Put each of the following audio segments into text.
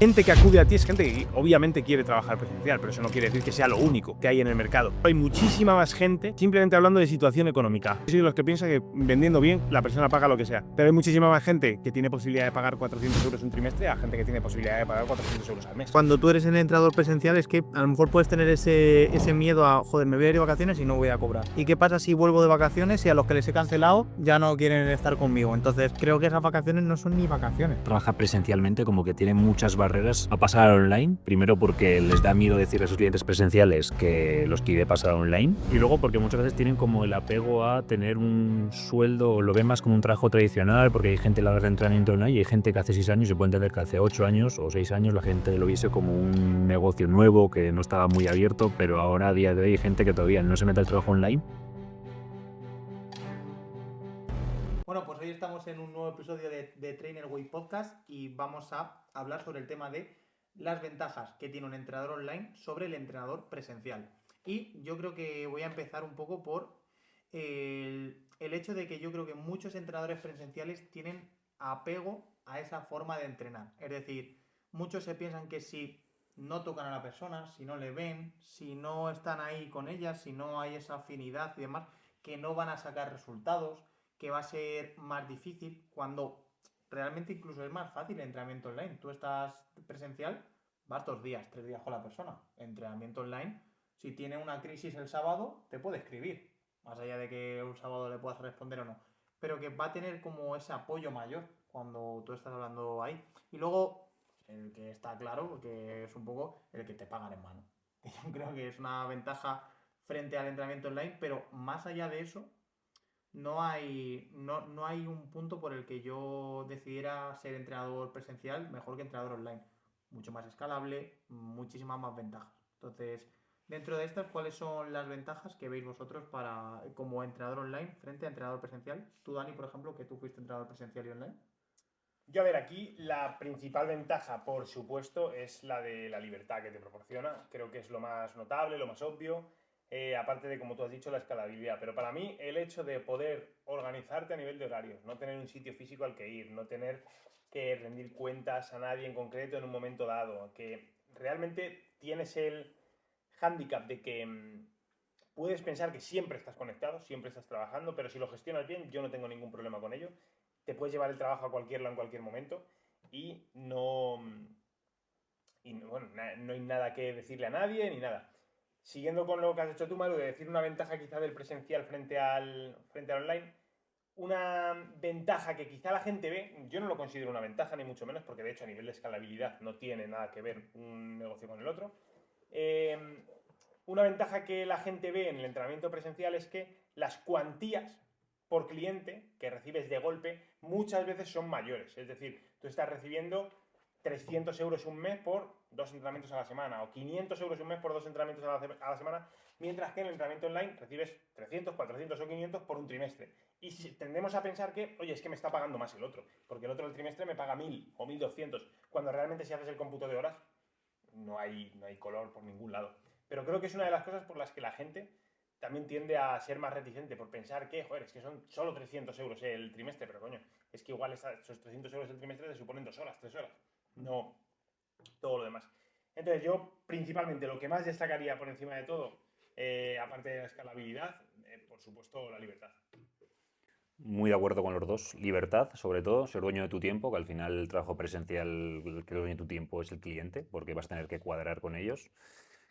Gente que acude a ti es gente que obviamente quiere trabajar presencial, pero eso no quiere decir que sea lo único que hay en el mercado. Hay muchísima más gente simplemente hablando de situación económica. Yo soy de los que piensa que vendiendo bien la persona paga lo que sea. Pero hay muchísima más gente que tiene posibilidad de pagar 400 euros un trimestre a gente que tiene posibilidad de pagar 400 euros al mes. Cuando tú eres el entrenador presencial es que a lo mejor puedes tener ese miedo a, joder, me voy a ir de vacaciones y no voy a cobrar. ¿Y qué pasa si vuelvo de vacaciones y a los que les he cancelado ya no quieren estar conmigo? Entonces creo que esas vacaciones no son ni vacaciones. Trabaja presencialmente como que tiene muchas barreras a pasar online. Primero porque les da miedo decir a sus clientes presenciales que los quiere pasar online. Y luego porque muchas veces tienen como el apego a tener un sueldo, o lo ven más como un trabajo tradicional, porque hay gente larga de entrenamiento online y hay gente que hace 6 años, se puede entender que hace 8 años o 6 años la gente lo viese como un negocio nuevo que no estaba muy abierto, pero ahora a día de hoy hay gente que todavía no se mete al trabajo online. Bueno, pues hoy estamos en un nuevo episodio de Trainer Way Podcast y vamos a hablar sobre el tema de las ventajas que tiene un entrenador online sobre el entrenador presencial. Y yo creo que voy a empezar un poco por el hecho de que yo creo que muchos entrenadores presenciales tienen apego a esa forma de entrenar. Es decir, muchos se piensan que si no tocan a la persona, si no le ven, si no están ahí con ella, si no hay esa afinidad y demás, que no van a sacar resultados, que va a ser más difícil, cuando realmente incluso es más fácil el entrenamiento online. Tú estás presencial, vas 2 días, 3 días con la persona. Entrenamiento online, si tiene una crisis el sábado, te puede escribir, más allá de que un sábado le puedas responder o no, pero que va a tener como ese apoyo mayor cuando tú estás hablando ahí. Y luego, el que está claro, que es un poco el que te pagan en mano. Yo creo que es una ventaja frente al entrenamiento online, pero más allá de eso, no hay un punto por el que yo decidiera ser entrenador presencial mejor que entrenador online. Mucho más escalable, muchísimas más ventajas. Entonces, dentro de estas, ¿cuáles son las ventajas que veis vosotros para como entrenador online frente a entrenador presencial? Tú, Dani, por ejemplo, que tú fuiste entrenador presencial y online. Yo, a ver, aquí la principal ventaja, por supuesto, es la de la libertad que te proporciona. Creo que es lo más notable, lo más obvio. Aparte de, como tú has dicho, la escalabilidad. Pero para mí, el hecho de poder organizarte a nivel de horarios, no tener un sitio físico al que ir, no tener que rendir cuentas a nadie en concreto en un momento dado, que realmente tienes el hándicap de que puedes pensar que siempre estás conectado, siempre estás trabajando, pero si lo gestionas bien, yo no tengo ningún problema con ello. Te puedes llevar el trabajo a cualquier lado en cualquier momento y bueno, no hay nada que decirle a nadie ni nada. Siguiendo con lo que has hecho tú, Maru, de decir una ventaja quizá del presencial frente al online, una ventaja que quizá la gente ve, yo no lo considero una ventaja ni mucho menos, porque de hecho a nivel de escalabilidad no tiene nada que ver un negocio con el otro. Una ventaja que la gente ve en el entrenamiento presencial es que las cuantías por cliente que recibes de golpe muchas veces son mayores. Es decir, tú estás recibiendo 300 euros un mes por 2 entrenamientos a la semana o 500 euros un mes por 2 entrenamientos a la semana, mientras que en el entrenamiento online recibes 300, 400 o 500 por un trimestre. Y tendemos a pensar que, oye, es que me está pagando más el otro, porque el otro del trimestre me paga 1000 o 1200, cuando realmente si haces el cómputo de horas no hay color por ningún lado. Pero creo que es una de las cosas por las que la gente también tiende a ser más reticente, por pensar que, joder, es que son solo 300 euros el trimestre, pero coño, es que igual esos 300 euros el trimestre te suponen 2 horas, 3 horas, no todo lo demás. Entonces yo, principalmente, lo que más destacaría por encima de todo, aparte de la escalabilidad, por supuesto, la libertad. Muy de acuerdo con los dos. Libertad, sobre todo, ser dueño de tu tiempo, que al final el trabajo presencial, el que es dueño de tu tiempo es el cliente, porque vas a tener que cuadrar con ellos.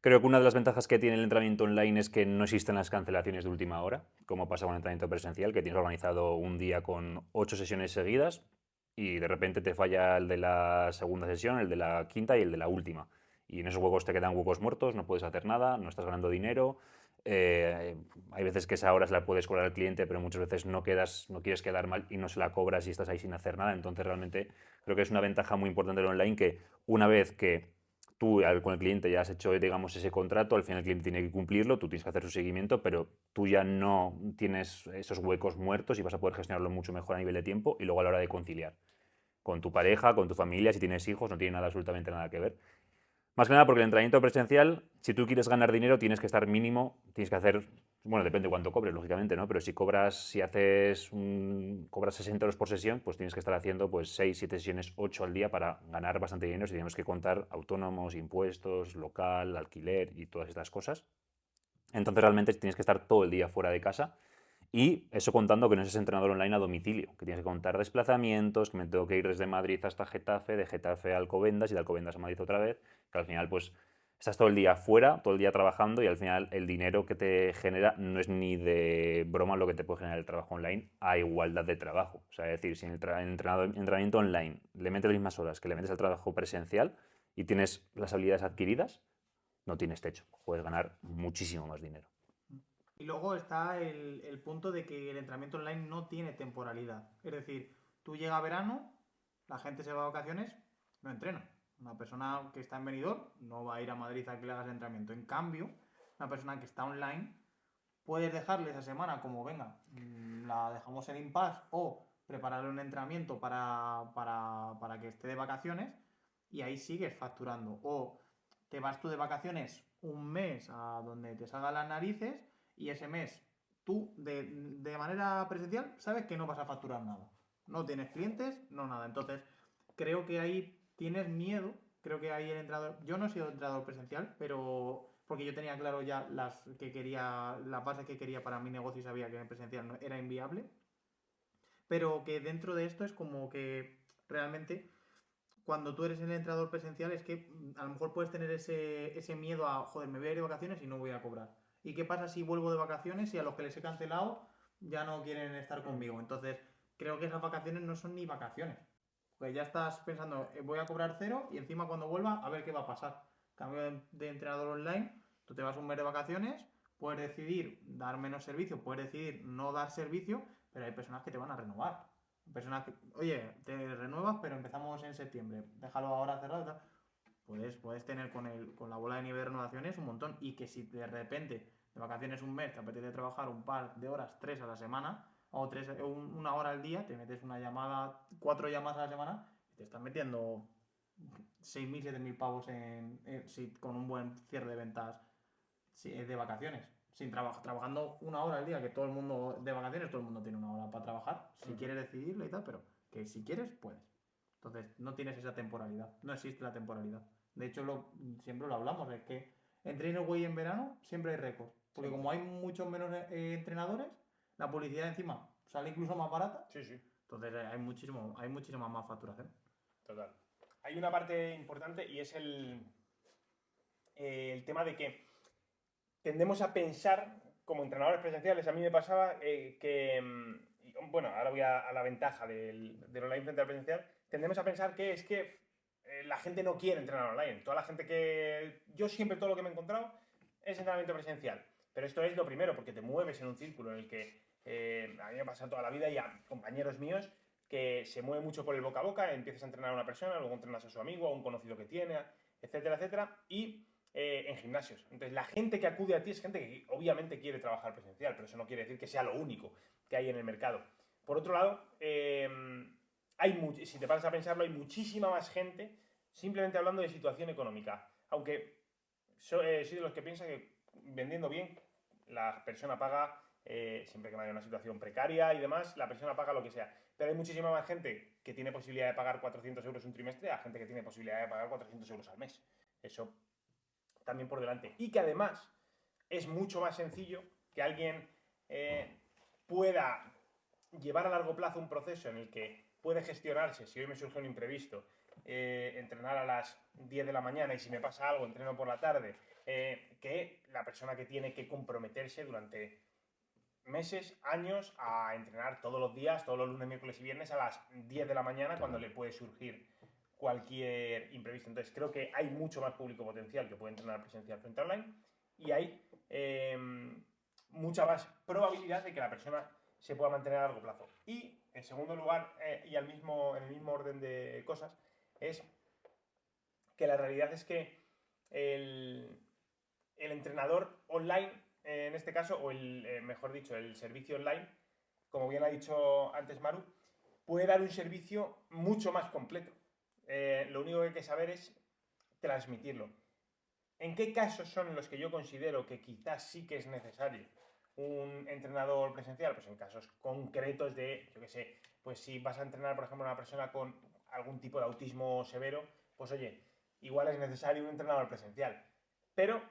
Creo que una de las ventajas que tiene el entrenamiento online es que no existen las cancelaciones de última hora, como pasa con el entrenamiento presencial, que tienes organizado un día con 8 sesiones seguidas y de repente te falla el de la segunda sesión, el de la quinta y el de la última. Y en esos huecos te quedan huecos muertos, no puedes hacer nada, no estás ganando dinero. Hay veces que esa hora se la puedes cobrar al cliente, pero muchas veces no quieres quedar mal y no se la cobras y estás ahí sin hacer nada. Entonces realmente creo que es una ventaja muy importante del online que una vez que tú con el cliente ya has hecho, digamos, ese contrato, al final el cliente tiene que cumplirlo, tú tienes que hacer su seguimiento, pero tú ya no tienes esos huecos muertos y vas a poder gestionarlo mucho mejor a nivel de tiempo y luego a la hora de conciliar con tu pareja, con tu familia, si tienes hijos, no tiene nada, absolutamente nada que ver. Más que nada porque el entrenamiento presencial, si tú quieres ganar dinero, tienes que estar mínimo, tienes que hacer, bueno, depende cuánto cobres, lógicamente, ¿no? Pero si cobras 60 euros por sesión, pues tienes que estar haciendo pues 6, 7 sesiones, 8 al día para ganar bastante dinero si tenemos que contar autónomos, impuestos, local, alquiler y todas estas cosas. Entonces realmente tienes que estar todo el día fuera de casa. Y eso contando que no es entrenador online a domicilio, que tienes que contar desplazamientos, que me tengo que ir desde Madrid hasta Getafe, de Getafe a Alcobendas y de Alcobendas a Madrid otra vez, que al final pues estás todo el día fuera, todo el día trabajando y al final el dinero que te genera no es ni de broma lo que te puede generar el trabajo online a igualdad de trabajo. O sea, es decir, si en el entrenamiento online le metes las mismas horas que le metes al trabajo presencial y tienes las habilidades adquiridas, no tienes techo, puedes ganar muchísimo más dinero. Y luego está el punto de que el entrenamiento online no tiene temporalidad. Es decir, tú llega verano, la gente se va de vacaciones, no entrena. Una persona que está en Benidorm no va a ir a Madrid a que le hagas entrenamiento. En cambio, una persona que está online, puedes dejarle esa semana como, venga, la dejamos en impasse o prepararle un entrenamiento para que esté de vacaciones y ahí sigues facturando. O te vas tú de vacaciones un mes a donde te salgan las narices y ese mes tú de manera presencial sabes que no vas a facturar nada. No tienes clientes, no nada. Entonces, creo que ahí tienes miedo. Creo que ahí el entrenador. Yo no he sido entrenador presencial, pero. Porque yo tenía claro ya las bases que quería para mi negocio y sabía que en presencial no, era inviable. Pero que dentro de esto es como que realmente cuando tú eres el entrenador presencial es que a lo mejor puedes tener ese miedo a, joder, me voy a ir de vacaciones y no voy a cobrar. ¿Y qué pasa si vuelvo de vacaciones y a los que les he cancelado ya no quieren estar conmigo? Entonces, creo que esas vacaciones no son ni vacaciones. Porque ya estás pensando, voy a cobrar cero y encima cuando vuelva a ver qué va a pasar. Cambio de entrenador online, tú te vas un mes de vacaciones, puedes decidir dar menos servicio, puedes decidir no dar servicio, pero hay personas que te van a renovar. Personas que, oye, te renuevas, pero empezamos en septiembre, déjalo ahora cerrado y tal. Puedes tener con la bola de nieve de renovaciones un montón. Y que si de repente de vacaciones un mes te apetece trabajar un par de horas, 3 a la semana, o una hora al día, te metes una llamada, 4 llamadas a la semana, y te estás metiendo 6.000, 7.000 pavos con un buen cierre de ventas de vacaciones. Trabajando una hora al día, que todo el mundo de vacaciones, todo el mundo tiene una hora para trabajar, si quieres decidirlo y tal, pero que si quieres, puedes. Entonces, no tienes esa temporalidad, no existe la temporalidad. De hecho, siempre lo hablamos, es que en Trainaway en verano siempre hay récord. Porque como hay muchos menos entrenadores, la publicidad encima sale incluso más barata. Sí, sí. Entonces hay muchísima más facturación. Total. Hay una parte importante y es el tema de que tendemos a pensar, como entrenadores presenciales, a mí me pasaba bueno, ahora voy a la ventaja del online frente al presencial, tendemos a pensar que es que la gente no quiere entrenar online. Toda la gente yo siempre todo lo que me he encontrado es entrenamiento presencial. Pero esto es lo primero, porque te mueves en un círculo en el que a mí me ha pasado toda la vida y a compañeros míos que se mueve mucho por el boca a boca, empiezas a entrenar a una persona, luego entrenas a su amigo, a un conocido que tiene, etcétera, etcétera, y en gimnasios. Entonces, la gente que acude a ti es gente que obviamente quiere trabajar presencial, pero eso no quiere decir que sea lo único que hay en el mercado. Por otro lado, si te paras a pensarlo, hay muchísima más gente simplemente hablando de situación económica. Aunque soy de los que piensan que vendiendo bien, la persona paga, siempre que vaya en una situación precaria y demás, la persona paga lo que sea. Pero hay muchísima más gente que tiene posibilidad de pagar 400 euros un trimestre a gente que tiene posibilidad de pagar 400 euros al mes. Eso también por delante. Y que además es mucho más sencillo que alguien pueda llevar a largo plazo un proceso en el que puede gestionarse, si hoy me surge un imprevisto, entrenar a las 10 de la mañana y si me pasa algo, entreno por la tarde, que la persona que tiene que comprometerse durante meses, años, a entrenar todos los días, todos los lunes, miércoles y viernes a las 10 de la mañana cuando le puede surgir cualquier imprevisto. Entonces creo que hay mucho más público potencial que puede entrenar presencial frente a online y hay mucha más probabilidad de que la persona se pueda mantener a largo plazo. Y en segundo lugar, y en el mismo orden de cosas, es que la realidad es que el entrenador online, en este caso, o mejor dicho, el servicio online, como bien ha dicho antes Maru, puede dar un servicio mucho más completo. Lo único que hay que saber es transmitirlo. ¿En qué casos son los que yo considero que quizás sí que es necesario un entrenador presencial? Pues en casos concretos de, yo qué sé, pues si vas a entrenar, por ejemplo, a una persona con algún tipo de autismo severo, pues oye, igual es necesario un entrenador presencial. Pero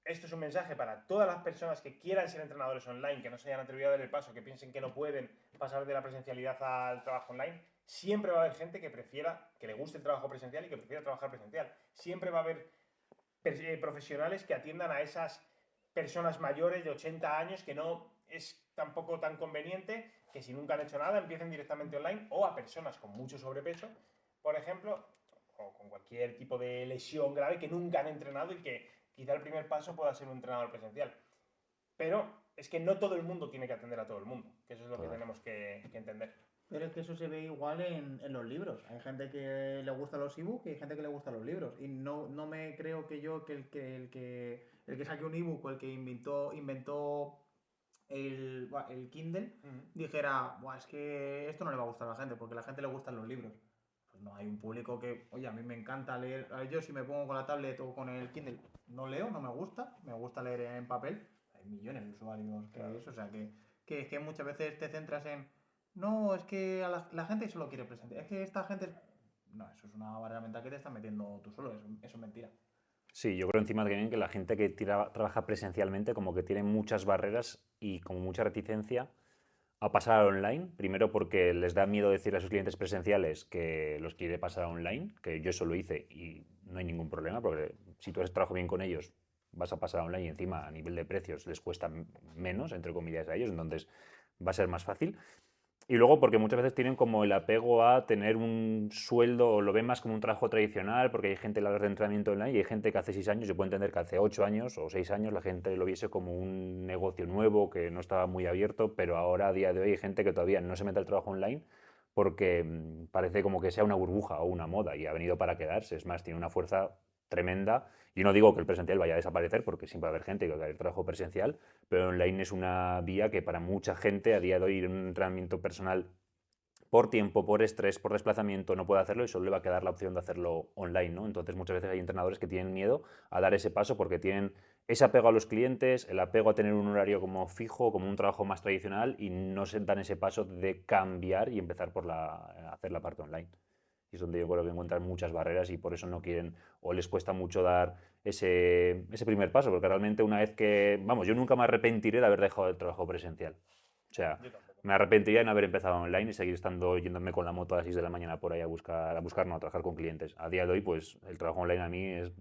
esto es un mensaje para todas las personas que quieran ser entrenadores online, que no se hayan atrevido a dar el paso, que piensen que no pueden pasar de la presencialidad al trabajo online. Siempre va a haber gente que prefiera, que le guste el trabajo presencial y que prefiera trabajar presencial. Siempre va a haber profesionales que atiendan a esas personas mayores de 80 años que no es tampoco tan conveniente que si nunca han hecho nada empiecen directamente online, o a personas con mucho sobrepeso, por ejemplo, o con cualquier tipo de lesión grave que nunca han entrenado y que quizá el primer paso pueda ser un entrenador presencial. Pero es que no todo el mundo tiene que atender a todo el mundo, que eso es lo que tenemos que entender. Pero es que eso se ve igual en los libros. Hay gente que le gusta los ebooks y hay gente que le gusta los libros. Y no me creo que yo, que el que saque un ebook o el que inventó el Kindle, dijera, "Buah, es que esto no le va a gustar a la gente, porque a la gente le gustan los libros". Pues no, hay un público que, oye, a mí me encanta leer. Yo si me pongo con la tablet o con el Kindle, no leo, no me gusta leer en papel. Hay millones de usuarios que eso, o sea, que muchas veces te centras en no, es que a la gente solo quiere presencial. Es que esta gente. No, eso es una barrera mental que te estás metiendo tú solo. Eso es mentira. Sí, yo creo encima también que la gente que trabaja presencialmente como que tiene muchas barreras y como mucha reticencia a pasar al online. Primero porque les da miedo decirle a sus clientes presenciales que los quiere pasar a online, que yo eso lo hice y no hay ningún problema, porque si tú haces trabajo bien con ellos, vas a pasar a online y encima a nivel de precios les cuesta menos, entre comillas, a ellos, entonces va a ser más fácil. Y luego porque muchas veces tienen como el apego a tener un sueldo o lo ven más como un trabajo tradicional, porque hay gente larga de entrenamiento online y hay gente que hace 6 años, yo puedo entender que hace 8 años o 6 años la gente lo viese como un negocio nuevo que no estaba muy abierto, pero ahora a día de hoy hay gente que todavía no se mete al trabajo online porque parece como que sea una burbuja o una moda y ha venido para quedarse. Es más, tiene una fuerza tremenda. Y no digo que el presencial vaya a desaparecer porque siempre va a haber gente que va a querer trabajo presencial, pero online es una vía que para mucha gente a día de hoy en un entrenamiento personal por tiempo, por estrés, por desplazamiento no puede hacerlo y solo le va a quedar la opción de hacerlo online, ¿no? Entonces muchas veces hay entrenadores que tienen miedo a dar ese paso porque tienen ese apego a los clientes, el apego a tener un horario como fijo, como un trabajo más tradicional y no se dan ese paso de cambiar y empezar por hacer la parte online. Y es donde yo creo que encuentran muchas barreras y por eso no quieren o les cuesta mucho dar ese primer paso, porque realmente una vez que, vamos, yo nunca me arrepentiré de haber dejado el trabajo presencial. O sea, Yo tampoco. me arrepentiría de no haber empezado online y seguir estando yéndome con la moto a las 6 de la mañana por ahí no, a trabajar con clientes. A día de hoy, pues el trabajo online a mí es,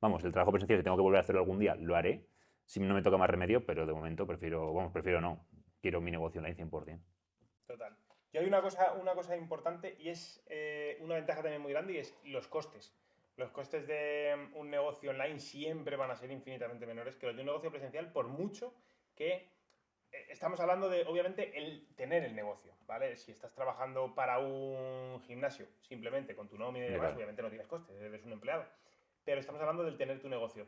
vamos, el trabajo presencial, si tengo que volver a hacerlo algún día, lo haré, si no me toca más remedio, pero de momento prefiero no, quiero mi negocio online 100%. Total. Y hay una cosa importante y es una ventaja también muy grande y es los costes. Los costes de un negocio online siempre van a ser infinitamente menores que los de un negocio presencial, por mucho que estamos hablando de, obviamente, el tener el negocio, ¿vale? Si estás trabajando para un gimnasio, simplemente con tu nómina y demás, Claro. obviamente no tienes costes, eres un empleado. Pero estamos hablando del tener tu negocio.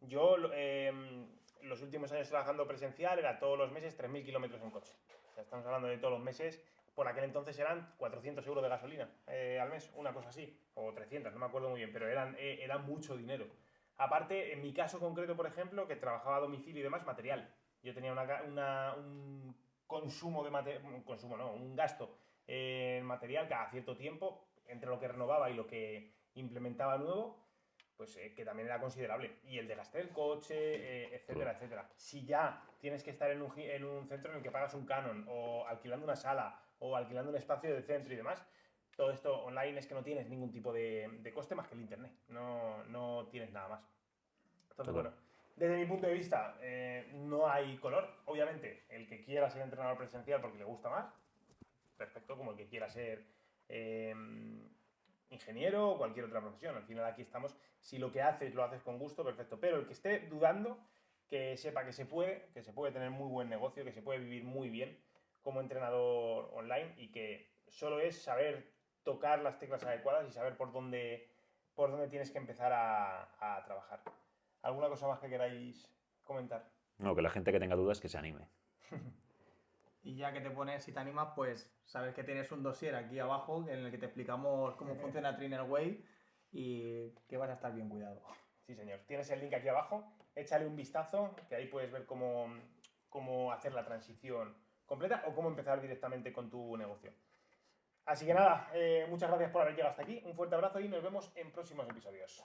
Yo, los últimos años trabajando presencial, era todos los meses 3.000 kilómetros en coche. O sea, estamos hablando de todos los meses. Por aquel entonces eran 400 euros de gasolina al mes, una cosa así, o 300, no me acuerdo muy bien, pero eran mucho dinero. Aparte, en mi caso concreto, por ejemplo, que trabajaba a domicilio y demás, material. Yo tenía un consumo de material, un gasto en material cada cierto tiempo, entre lo que renovaba y lo que implementaba nuevo, pues que también era considerable. Y el desgaste del coche, etcétera, etcétera. Si ya tienes que estar en un centro en el que pagas un canon, o alquilando una sala, o alquilando un espacio del centro y demás, todo esto online es que no tienes ningún tipo de coste más que el internet. No tienes nada más. Entonces, Total. bueno, desde mi punto de vista, no hay color. Obviamente, el que quiera ser entrenador presencial porque le gusta más, perfecto, como el que quiera ser ingeniero o cualquier otra profesión. Al final aquí estamos, si lo que haces lo haces con gusto, perfecto. Pero el que esté dudando, que sepa que se puede tener muy buen negocio, que se puede vivir muy bien como entrenador online y que solo es saber tocar las teclas adecuadas y saber por dónde tienes que empezar a trabajar. ¿Alguna cosa más que queráis comentar? No, que la gente que tenga dudas que se anime. Y ya que te pones y te animas, pues sabes que tienes un dossier aquí abajo en el que te explicamos cómo funciona TrainerWay y que vas a estar bien cuidado. Sí, señor. Tienes el link aquí abajo. Échale un vistazo, que ahí puedes ver cómo hacer la transición completa o cómo empezar directamente con tu negocio. Así que nada, muchas gracias por haber llegado hasta aquí. Un fuerte abrazo y nos vemos en próximos episodios.